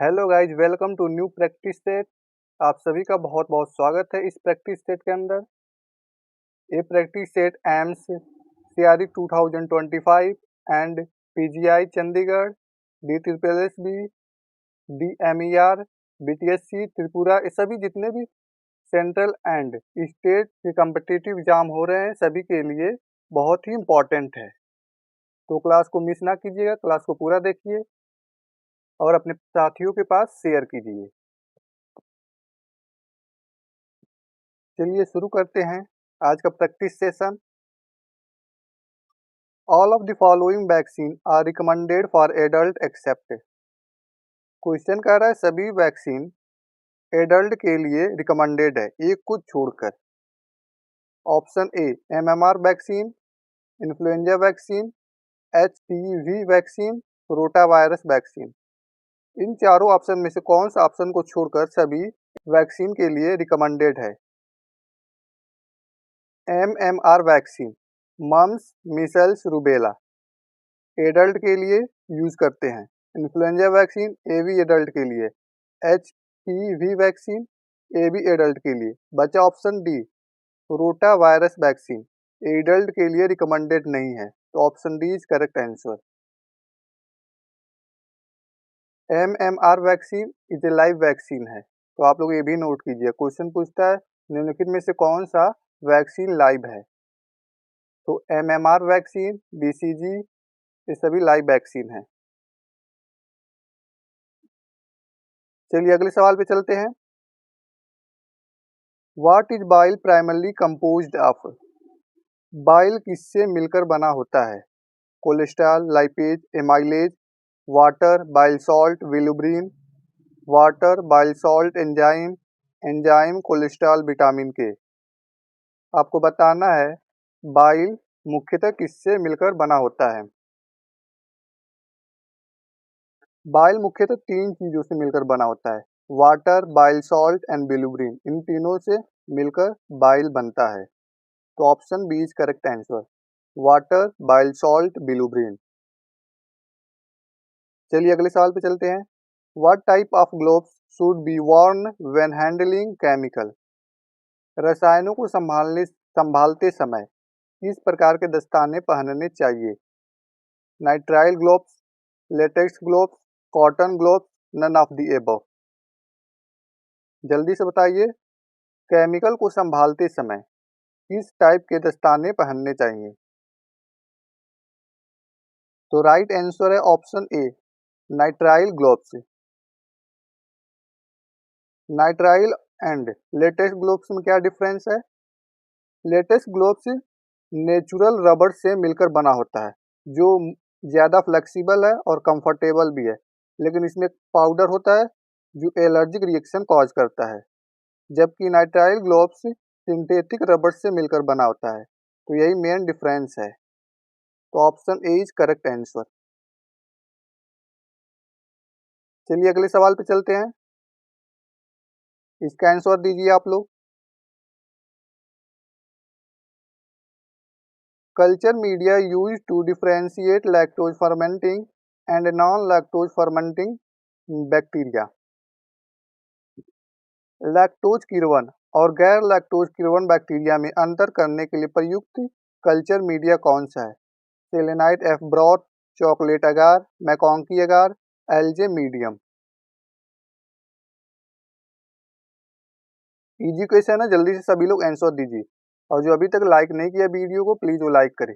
Hello guys, welcome to new practice set. आप सभी का बहुत बहुत स्वागत है इस प्रैक्टिस सेट के अंदर। ये practice set AIIMS CRE 2025 and PGI Chandigarh, DSSB, DMER, BTSC Tripura, ये सभी जितने भी सेंट्रल एंड स्टेट के कम्पिटिटिव एग्जाम हो रहे हैं सभी के लिए बहुत ही इम्पोर्टेंट है। तो क्लास को मिस ना कीजिएगा, क्लास को पूरा देखिए और अपने साथियों के पास शेयर कीजिए। चलिए शुरू करते हैं आज का practice session. All of the following vaccine are recommended for adult except. Question कह रहा है सभी वैक्सीन एडल्ट के लिए रिकमेंडेड है, एक कुछ छोड़कर। Option A MMR vaccine, influenza vaccine, HPV vaccine, rota virus vaccine. इन चारों ऑप्शन में से कौन सा ऑप्शन को छोड़कर सभी वैक्सीन के लिए रिकमेंडेड है? MMR vaccine, mumps measles rubella, adult के लिए यूज करते हैं। इन्फ्लुएंजा वैक्सीन ये भी एडल्ट के लिए। HPV वैक्सीन ये भी एडल्ट के लिए। बचा ऑप्शन डी रोटा वायरस वैक्सीन, एडल्ट के लिए रिकमेंडेड नहीं है, तो option D is correct answer. MMR vaccine is a live vaccine है, तो आप लोग ये भी नोट कीजिए। क्वेश्चन पूछता है निम्नलिखित में से कौन सा वैक्सीन लाइव है, तो MMR वैक्सीन, BCG, ये सभी लाइव वैक्सीन है। चलिए अगले सवाल पे चलते हैं। What is bile primarily composed of? Bile किससे मिलकर बना होता है? Cholesterol, lipase, amylase, water, bile salt, bilirubin, water, bile salt, enzyme, enzyme, cholesterol, vitamin के। आपको बताना है बाइल मुख्यतः किससे मिलकर बना होता है। बाइल मुख्यतः तीन चीजों से मिलकर बना होता है, water, bile salt and bilirubin. इन तीनों से मिलकर बाइल बनता है, तो option B is correct answer, water, bile salt, bilirubin. चलिए अगले सवाल पे चलते हैं। What type of gloves should be worn when handling chemical? रसायनों को संभालते समय किस प्रकार के दस्ताने पहनने चाहिए? Nitrile gloves, latex gloves, cotton gloves, none of the above. जल्दी से बताइए, केमिकल को संभालते समय किस टाइप के दस्ताने पहनने चाहिए? तो राइट आंसर है option A, nitrile gloves. Nitrile and latex gloves में क्या डिफरेंस है? लेटेक्स ग्लोव्स नेचुरल रबर से मिलकर बना होता है, जो ज़्यादा फ्लेक्सिबल है और कंफर्टेबल भी है, लेकिन इसमें पाउडर होता है जो एलर्जिक रिएक्शन कॉज करता है। जबकि नाइट्राइल ग्लोव्स सिंथेटिक रबर से मिलकर बना होता है, तो यही मेन डिफरेंस है, तो option A is correct answer. चलिए अगले सवाल पे चलते हैं, इसका आंसर दीजिए आप लोग। Culture media use to differentiate lactose fermenting and non lactose fermenting bacteria. Lactose किण्वन और गैर लैक्टोज किण्वन बैक्टीरिया में अंतर करने के लिए प्रयुक्त कल्चर मीडिया कौन सा है? सेलेनाइट एफ ब्रॉथ, चॉकलेट अगार, मैकॉन्की अगार, एल्जे मीडियम। इजी क्वेश्चन है, जल्दी से सभी लोग आंसर दीजिए, और जो अभी तक लाइक नहीं किया वीडियो को प्लीज वो लाइक करे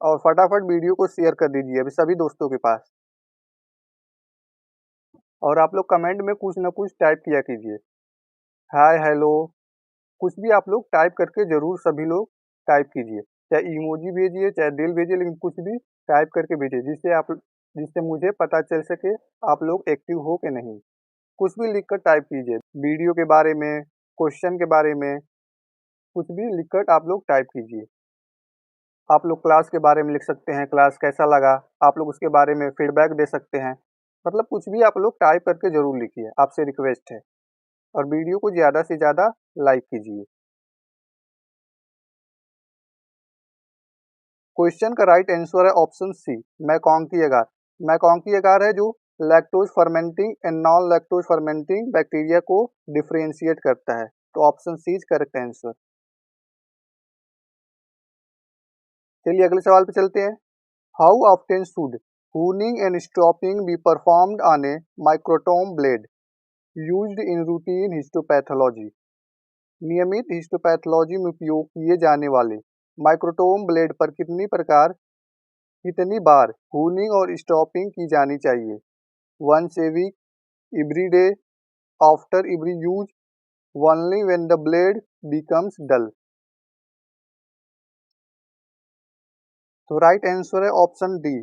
और फटाफट वीडियो को शेयर कर दीजिए अभी सभी दोस्तों के पास। और आप लोग कमेंट में कुछ ना कुछ टाइप किया कीजिए, हाय, हेलो, कुछ भी आप लोग टाइप करके जरूर सभी लोग टाइप कीजिए, चाहे इमोजी भेजिए चाहे दिल भेजिए, लेकिन कुछ भी टाइप करके भेजिए जिससे मुझे पता चल सके आप लोग एक्टिव हो कि नहीं। कुछ भी लिखकर टाइप कीजिए, वीडियो के बारे में, क्वेश्चन के बारे में, कुछ भी लिखकर आप लोग टाइप कीजिए। आप लोग क्लास के बारे में लिख सकते हैं, क्लास कैसा लगा, आप लोग उसके बारे में फीडबैक दे सकते हैं, मतलब कुछ भी आप लोग टाइप करके जरूर लिखिए, आपसे रिक्वेस्ट है। और वीडियो को ज़्यादा से ज़्यादा लाइक कीजिए। क्वेश्चन का राइट आंसर है option C, MacConkey agar. MacConkey agar है जो lactose fermenting and non lactose fermenting bacteria को डिफरेंशिएट करता है। तो option C is correct answer. चलिए अगले सवाल पे चलते हैं। How often should honing and stopping be performed on a microtome blade used in routine histopathology. नियमित हिस्टोपैथोलॉजी में उपयोग किए जाने वाले माइक्रोटोम ब्लेड पर कितनी बार हूनिंग और स्टॉपिंग की जानी चाहिए? Once a week, every day, after every use, only when the blade becomes dull. तो राइट आंसर है option D,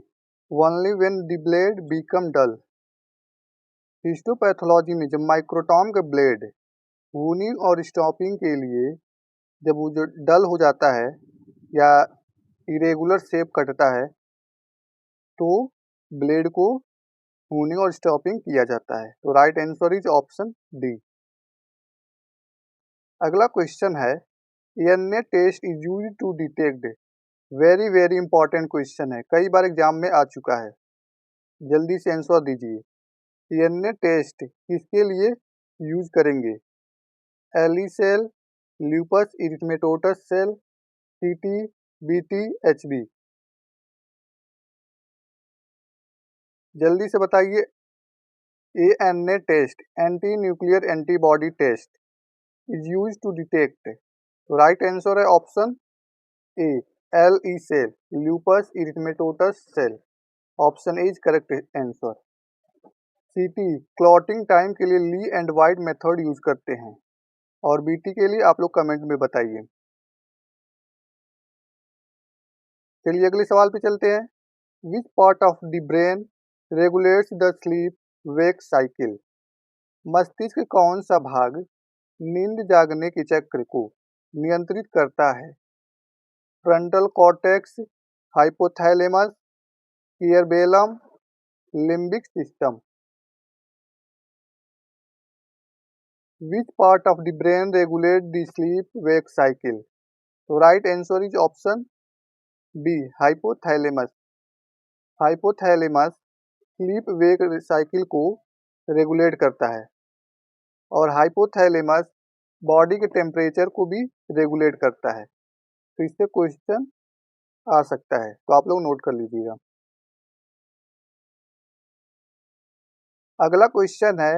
only when the blade become dull. Histopathology में जब माइक्रोटॉम का ब्लेड हूनिंग और स्टॉपिंग के लिए जब वो जो डल हो जाता है या इरेगुलर शेप कटता है तो ब्लेड को हूनिंग और स्टॉपिंग किया जाता है। तो right answer is option D. अगला क्वेश्चन है ANA test is used to detect, very very important question है, कई बार एग्जाम में आ चुका है, जल्दी से आंसर दीजिए। एएनए टेस्ट किसके लिए यूज करेंगे? L E cell, lupus erythematosus cell, TT, BT, HB. जल्दी से बताइए। ANA test anti nuclear antibody test is use to detect. तो राइट आंसर है option A, L E cell, lupus erythematosus cell. Option A is correct answer. CT clotting time के लिए Lee and white method use करते हैं और BT के लिए आप लोग कमेंट में बताइए। चलिए अगले सवाल पे चलते हैं। विच part of the brain regulates the sleep wake cycle? मस्तिष्क का कौन सा भाग नींद जागने के चक्र को नियंत्रित करता है? Frontal cortex, hypothalamus, cerebellum, limbic system. Which part of the brain regulate the sleep wake cycle? तो right answer is option B, hypothalamus. Hypothalamus sleep wake cycle को रेगुलेट करता है और हाइपोथैलेमस बॉडी के टेम्परेचर को भी रेगुलेट करता है। तो इससे क्वेश्चन आ सकता है, तो आप लोग नोट कर लीजिएगा। अगला क्वेश्चन है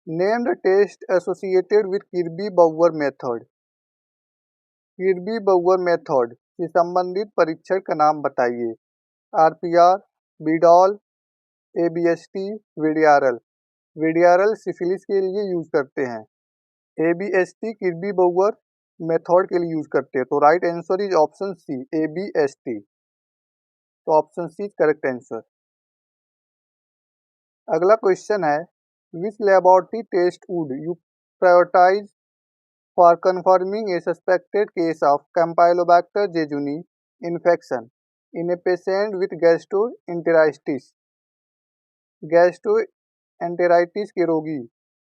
name the test associated with Kirby Bauer method. Kirby Bauer method से संबंधित परीक्षण का नाम बताइए। RPR, Widal, ABST, VDRL. VDRL syphilis के लिए यूज करते हैं, एबीएसटी किर्बी बाउअर मेथड के लिए यूज करते हैं। तो right answer is option C, ABST. तो option C is correct answer. अगला क्वेश्चन है which laboratory test would you prioritize for confirming a suspected case of Campylobacter jejuni infection in a patient with gastroenteritis. Gastroenteritis के रोगी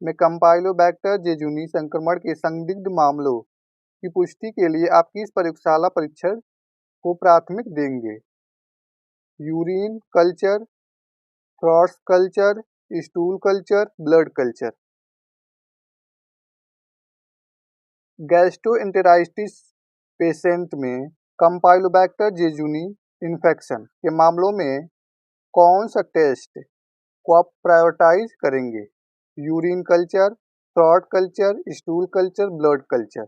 में कैम्पाइलोबैक्टर jejuni संक्रमण के संदिग्ध मामलों की पुष्टि के लिए आप किस प्रयोगशाला परीक्षण को प्राथमिक देंगे? Urine culture, थ्रॉट्स culture, stool culture, blood culture. Gastroenteritis patient में कैम्पाइलोबैक्टर जेजुनी इन्फेक्शन के मामलों में कौन सा टेस्ट को आप प्रायोरिटाइज करेंगे? Urine culture, throat culture, stool culture, blood culture.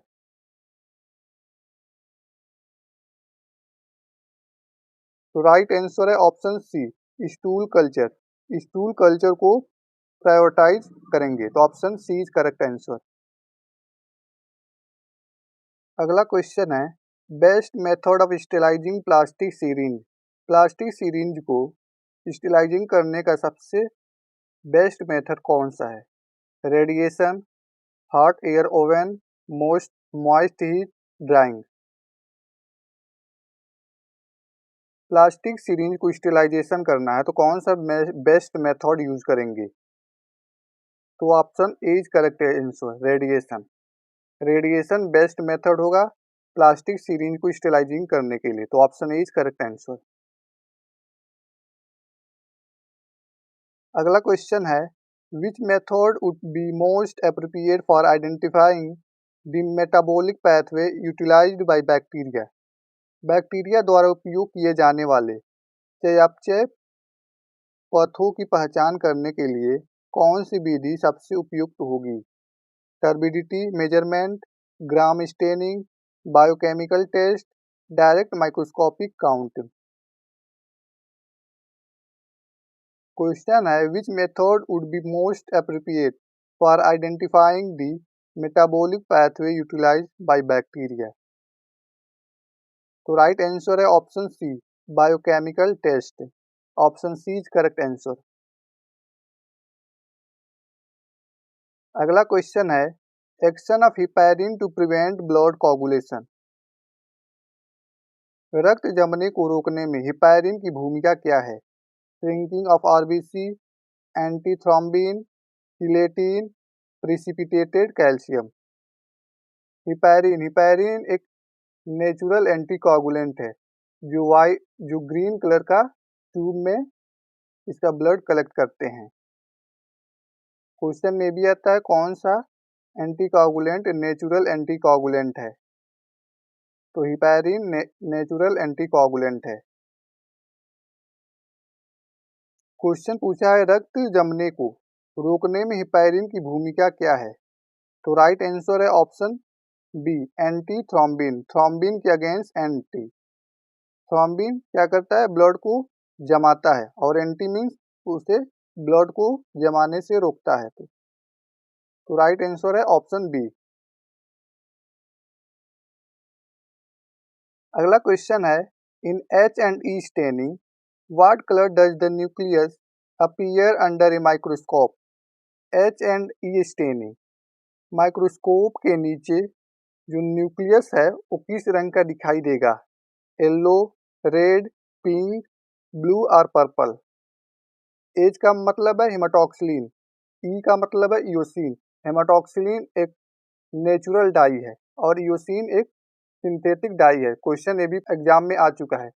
तो राइट आंसर है option C, stool culture. Stool culture को प्रायोरिटाइज करेंगे। तो option C is correct answer. अगला क्वेश्चन है best method of sterilizing plastic syringe. Plastic syringe को sterilising करने का सबसे बेस्ट मेथड कौन सा है? Radiation, hot air oven, moist heat, drying. Plastic syringe को स्टेलाइजेशन करना है तो कौन सा बेस्ट मेथड यूज करेंगे? तो option A is correct answer, radiation. Radiation best method होगा प्लास्टिक सीरिंज को स्टेलाइजिंग करने के लिए। तो option A is correct answer. अगला क्वेश्चन है which method would be most appropriate for identifying the metabolic pathway utilised by bacteria. Bacteria द्वारा उपयोग किए जाने वाले चयापचय पथों की पहचान करने के लिए कौन सी विधि सबसे उपयुक्त होगी? Turbidity measurement, gram staining, biochemical test, direct microscopic count. Question है which method would be most appropriate for identifying the metabolic pathway utilised by bacteria. तो राइट आंसर है option C, biochemical test. Option C is correct answer. अगला question है action of heparin to prevent blood coagulation. रक्त जमने को रोकने में heparin की भूमिका क्या है? Shrinking of RBC, anti thrombin, chelating, precipitated calcium. Heparin एक नेचुरल एंटीकोगुलेंट है जो ग्रीन कलर का ट्यूब में इसका ब्लड कलेक्ट करते हैं। क्वेश्चन में भी आता है कौन सा एंटीकोगुलेंट नेचुरल एंटीकोगुलेंट है, तो हिपैरिन नेचुरल एंटीकोगुलेंट है। क्वेश्चन पूछा है रक्त जमने को रोकने में हिपैरिन की भूमिका क्या है? तो राइट आंसर है option B, anti thrombin. Thrombin के अगेंस्ट एंटी। थ्रोम्बिन क्या करता है? ब्लड को जमाता है और एंटी मीन्स उसे ब्लड को जमाने से रोकता है। तो राइट आंसर है ऑप्शन बी। अगला क्वेश्चन है इन H and E staining what colour does the nucleus appear under a microscope? H and E staining microscope के नीचे जो न्यूक्लियस है वो किस रंग का दिखाई देगा? येलो, रेड, पिंक, ब्लू और पर्पल। एच का मतलब है हेमाटॉक्सिलिन, ई का मतलब है इयोसिन। हेमाटॉक्सिलिन एक नेचुरल डाई है और इयोसिन एक सिंथेटिक डाई है। क्वेश्चन ये भी एग्जाम में आ चुका है,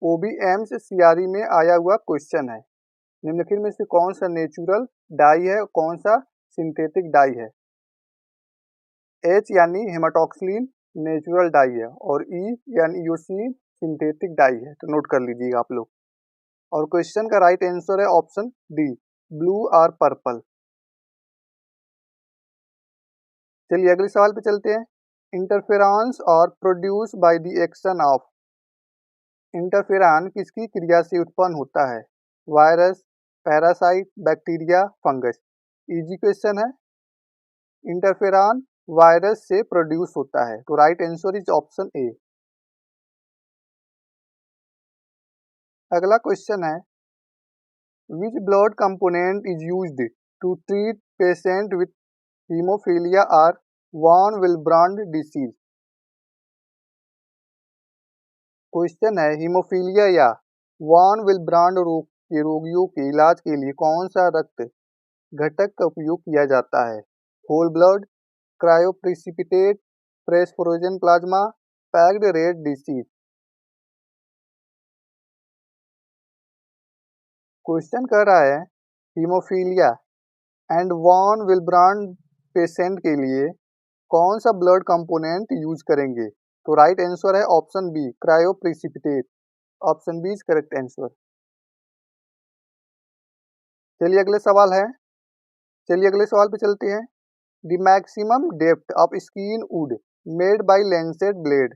वो भी एम्स सीआरई में आया हुआ क्वेश्चन है। निम्नलिखित में से कौन सा नेचुरल डाई है, कौन सा सिंथेटिक डाई है? एच यानी हेमाटॉक्सिलिन नेचुरल डाई है और ई यानी इयोसिन सिंथेटिक डाई है, तो नोट कर लीजिएगा आप लोग। और क्वेश्चन का राइट आंसर है ऑप्शन डी, ब्लू और पर्पल। चलिए अगले सवाल पे चलते हैं। Interferons are produce by the action of. Interferon किसकी क्रिया से उत्पन्न होता है? Virus, parasite, bacteria, fungus. Easy question है। इंटरफेरॉन वायरस से प्रोड्यूस होता है, तो right answer is option A. अगला क्वेश्चन है which blood component is used to treat patient with haemophilia और वॉन विल्ब्रांड डिसीज। क्वेश्चन है हीमोफीलिया या वॉन विल्ब्रांड रोग के रोगियों के इलाज के लिए कौन सा रक्त घटक का उपयोग किया जाता है? Whole blood, cryoprecipitate, fresh frozen plasma, packed red disease. Question कर रहा है haemophilia and von Willebrand patient के लिए कौन सा ब्लड कंपोनेंट यूज करेंगे? तो राइट आंसर है option B, cryoprecipitate. Option B is correct answer. चलिए अगले सवाल पे चलते हैं। The maximum depth of skin would made by lancet blade.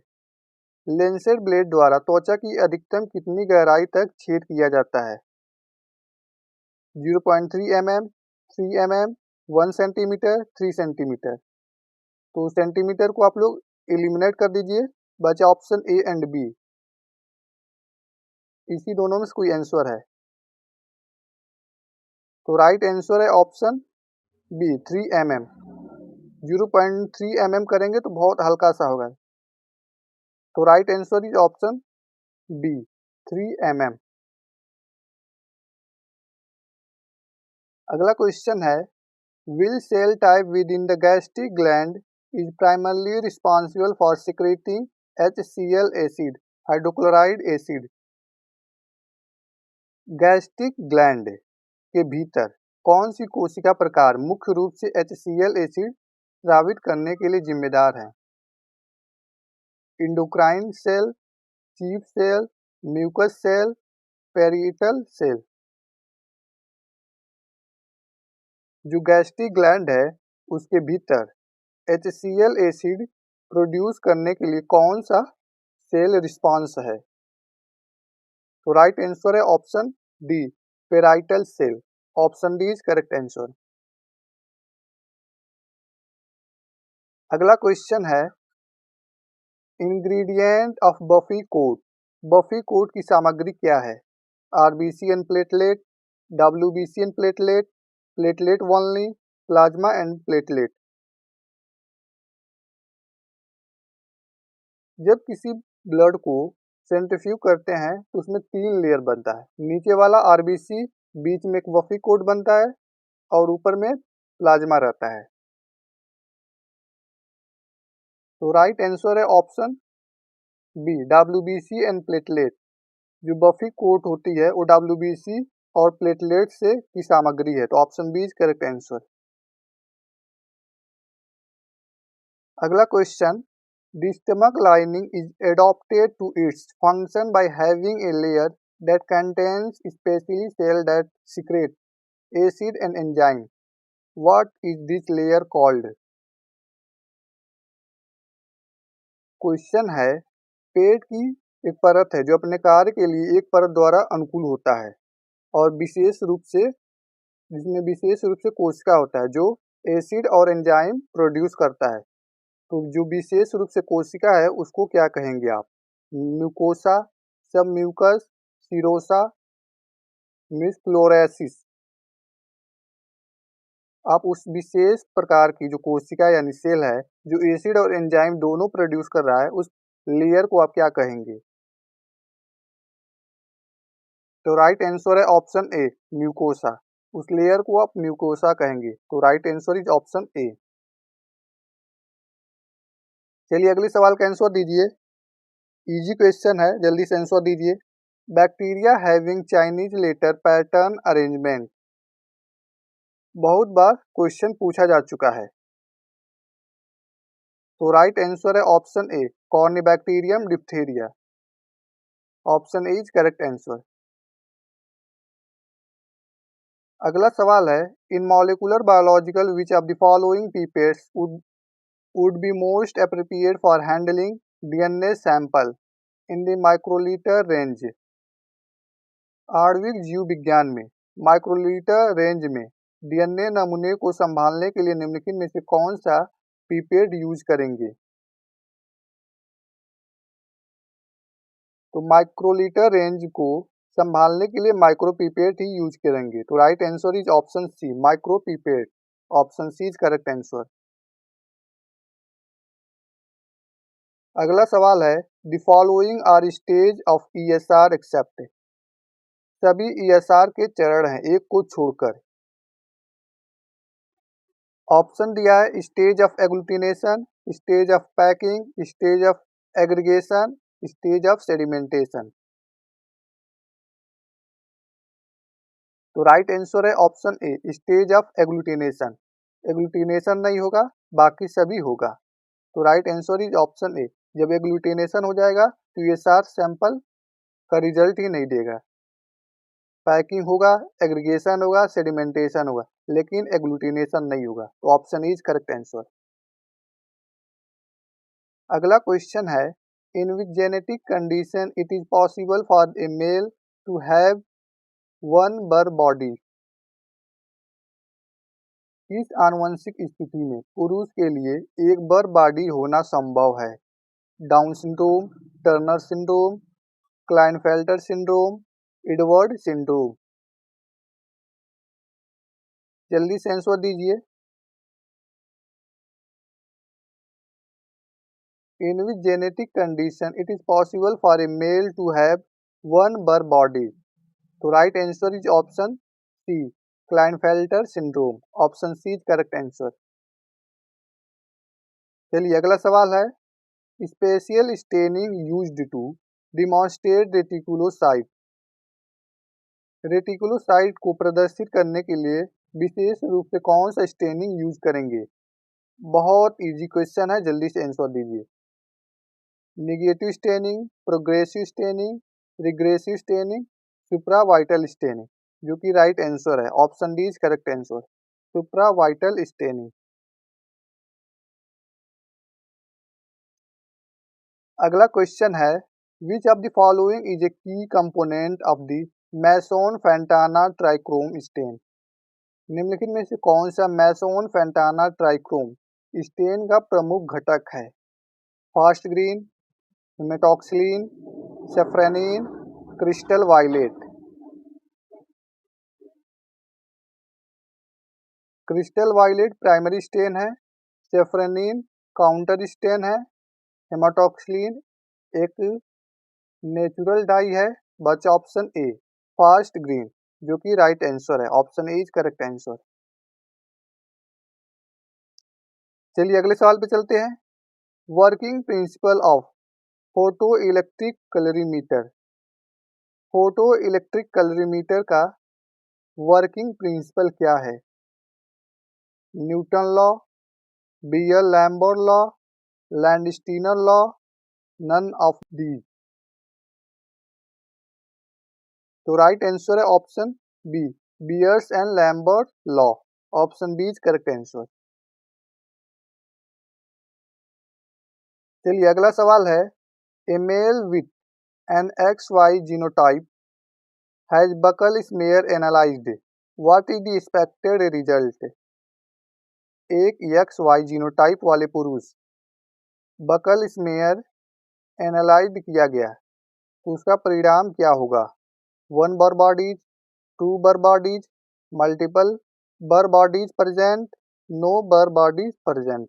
Lancet blade द्वारा त्वचा की अधिकतम कितनी गहराई तक छेद किया जाता है? 0.3 mm, 3 mm, 1 सेंटीमीटर, 3 सेंटीमीटर। तो सेंटीमीटर को आप लोग एलिमिनेट कर दीजिए, बचा ऑप्शन ए एंड बी। इसी दोनों में से कोई आंसर है, तो राइट आंसर है ऑप्शन बी, 3 mm। 0.3 mm करेंगे तो बहुत हल्का सा होगा, तो right answer is option B, 3 mm। अगला क्वेश्चन है will cell type within the gastric gland is primarily responsible for secreting HCl acid, hydrochloride acid. Gastric gland के भीतर कौन सी कोशिका प्रकार मुख्य रूप से HCl एसिड स्रावित करने के लिए जिम्मेदार है? Endocrine cell, chief cell, mucus cell, parietal cell. जो गैस्ट्रिक ग्लैंड है उसके भीतर HCl एसिड प्रोड्यूस करने के लिए कौन सा सेल रिस्पॉन्स है? तो राइट आंसर है option D, parietal cell. Option D is correct answer. अगला क्वेश्चन है, ingredient of buffy coat. Buffy coat की सामग्री क्या है? RBC and platelet, WBC and platelet, platelet only, plasma and platelet. जब किसी ब्लड को सेंट्रीफ्यूज करते हैं तो उसमें 3 लेयर बनता है। नीचे वाला RBC, बीच में एक बफी कोट बनता है और ऊपर में प्लाज्मा रहता है। तो राइट आंसर है option B, WBC and platelet. जो बफी कोट होती है वो WBC और प्लेटलेट से की सामग्री है। तो option B is correct answer. अगला question, the stomach lining is adapted to its function by having a layer that contains specially cell that secrete acid and enzyme. What is this layer called? Question है, पेट की एक परत है जो अपने कार्य के लिए एक परत द्वारा अनुकूल होता है और विशेष रूप से जिसमें विशेष रूप से कोशिका होता है जो एसिड और एंजाइम प्रोड्यूस करता है। तो जो विशेष रूप से कोशिका है उसको क्या कहेंगे आप? म्यूकोसा, सब म्यूकस, सिरोसा, मिसफ्लोरेसिस। आप उस विशेष प्रकार की जो कोशिका यानी सेल है जो एसिड और एंजाइम दोनों प्रोड्यूस कर रहा है उस लेयर को आप क्या कहेंगे? तो राइट आंसर है ऑप्शन ए, म्यूकोसा। उस लेयर को आप म्यूकोसा कहेंगे। तो राइट आंसर इज ऑप्शन ए। चलिए अगले सवाल का आंसर दीजिए। इजी क्वेश्चन है, जल्दी से आंसर दीजिए। Bacteria having Chinese letter pattern arrangement. बहुत बार क्वेश्चन पूछा जा चुका है। तो राइट आंसर है option A, Corynebacterium diphtheriae. Option A is correct answer. अगला सवाल है, in molecular biological which of the following pipettes would be most appropriate for handling DNA sample in the microliter range। आणविक जीव विज्ञान में microlitre range में DNA नमूने को संभालने के लिए निम्नलिखित में से कौन सा पिपेट यूज करेंगे? तो माइक्रोलीटर रेंज को संभालने के लिए माइक्रो पिपेट ही यूज करेंगे। तो right answer is option C, micro pipette. Option C is correct answer. अगला सवाल है, the following are stage of ESR except. सभी ESR के चरण हैं एक को छोड़कर। ऑप्शन दिया है, stage of agglutination, stage of packing, stage of aggregation, stage of sedimentation. तो राइट आंसर है option A, stage of agglutination. Agglutination नहीं होगा, बाकी सभी होगा। तो राइट आंसर इज ऑप्शन ए। जब एग्लूटिनेशन हो जाएगा तो ESR सैंपल का रिजल्ट ही नहीं देगा। पैकिंग होगा, एग्रीगेशन होगा, सेडिमेंटेशन होगा, लेकिन एग्लूटिनेशन नहीं होगा। तो ऑप्शन इज करेक्ट आंसर। अगला क्वेश्चन है, in which genetic condition it is possible for a male to have one Barr body. इस आनुवंशिक स्थिति में पुरुष के लिए एक बर बॉडी होना संभव है। Down syndrome, Turner syndrome, Klinefelter syndrome, Edward syndrome. जल्दी से आंसर दीजिए। In which genetic condition it is possible for a male to have one bar body? तो right answer is option C, Klinefelter syndrome. Option C is correct answer. चलिए अगला सवाल है, special staining used to demonstrate reticulocyte. Reticulocyte को प्रदर्शित करने के लिए विशेष रूप से कौन सा स्टेनिंग यूज करेंगे? बहुत इजी क्वेश्चन है, जल्दी से आंसर दीजिए। Negative staining, progressive staining, regressive staining, supravital staining, जो कि राइट आंसर है। Option D is correct answer, supravital staining. अगला क्वेश्चन है, which of the following is a key component of the Masson Fontana trichrome stain? निम्नलिखित में से कौन सा मैसोन फैंटाना ट्राइक्रोम स्टेन का प्रमुख घटक है? Fast green, hematoxylin, safranin, crystal violet. Crystal violet primary stain है, सेफ्रेनिन काउंटर स्टेन है, हेमाटॉक्सिलिन एक नेचुरल डाई है। बचा ऑप्शन ए फास्ट ग्रीन, जो कि राइट आंसर है। Option A is correct answer. चलिए अगले सवाल पे चलते हैं। Working principle of photo electric colorimeter. Photo electric colorimeter का वर्किंग प्रिंसिपल क्या है? Newton law, Beer Lambert law, Landsteiner law, none of the. तो राइट आंसर है option B, Beer's and Lambert law. Option B is correct answer. चलिए अगला सवाल है, a male with an XY genotype has buccal smear analysed, what is the expected result? एक XY genotype वाले पुरुष buckle smear analysed किया गया, तो उसका परिणाम क्या होगा? 1 बर बॉडीज, 2 बर बॉडीज, मल्टीपल बर बॉडीज प्रेजेंट, नो बर बॉडीज प्रेजेंट।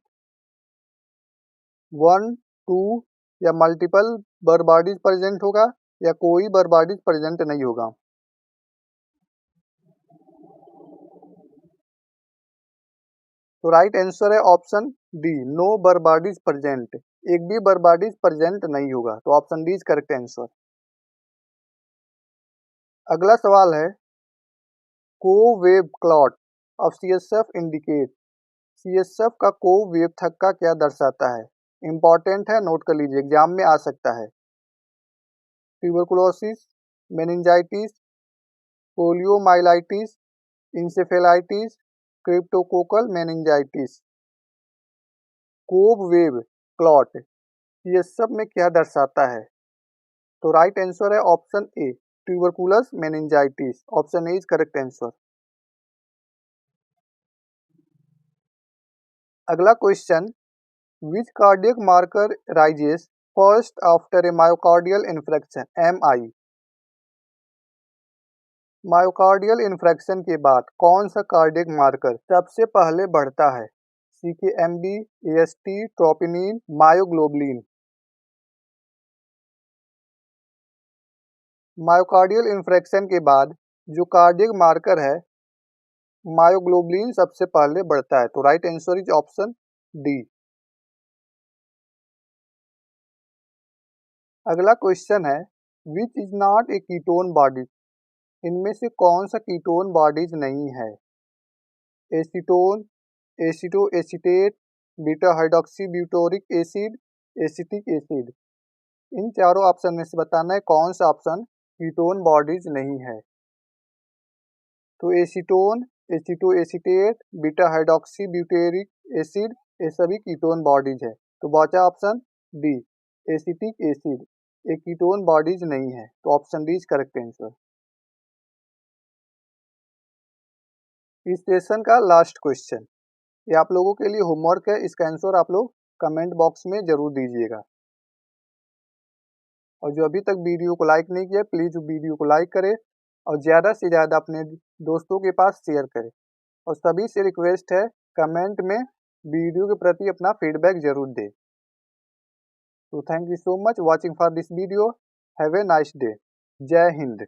1, 2 या मल्टीपल बर बॉडीज प्रेजेंट होगा या कोई बर बॉडीज प्रेजेंट नहीं होगा। तो राइट आंसर है ऑप्शन डी, नो बर बॉडीज प्रेजेंट। एक भी बर बॉडीज प्रेजेंट नहीं होगा, तो option D is correct answer. अगला सवाल है, को wave clot of CSF indicate. CSF का को वेव थक्का क्या दर्शाता है? इंपॉर्टेंट है, नोट कर लीजिए, एग्जाम में आ सकता है। Tuberculosis, meningitis, poliomyelitis, encephalitis, cryptococcal meningitis. Cobweb clot CSF में क्या दर्शाता है? तो राइट आंसर है option A, tuberculous meningitis. Option A is correct answer. अगला question, which cardiac marker rises first after a myocardial infarction MI? Myocardial infarction के बाद कौन सा कार्डियक मार्कर सबसे पहले बढ़ता है? CKMB, AST, troponin, myoglobin. Myocardial infarction के बाद जो कार्डियक मार्कर है मायोग्लोबुलिन सबसे पहले बढ़ता है, तो right answer is option D. अगला क्वेश्चन है, which is not a ketone body? इनमें से कौन सा कीटोन बॉडीज नहीं है? Acetone, aceto acetate, beta hydroxy butyric acid, acetic acid. इन चारों ऑप्शन में से बताना है कौन सा ऑप्शन कीटोन बॉडीज नहीं है। तो acetone, aceto acetate, beta hydroxy butyric acid, ये सभी कीटोन बॉडीज है। तो बचा ऑप्शन डी, एसिटिक एसिड, ये कीटोन बॉडीज नहीं है, तो option D is correct answer. इस सेशन का लास्ट क्वेश्चन, ये आप लोगों के लिए होमवर्क है, इसका आंसर आप लोग कमेंट बॉक्स में जरूर दीजिएगा। और जो अभी तक वीडियो को लाइक नहीं किया, प्लीज़ वीडियो को लाइक करें और ज़्यादा से ज़्यादा अपने दोस्तों के पास शेयर करें। और सभी से रिक्वेस्ट है, कमेंट में वीडियो के प्रति अपना फीडबैक जरूर दें। तो thank you so much watching for this video. Have a nice day. जय हिंद।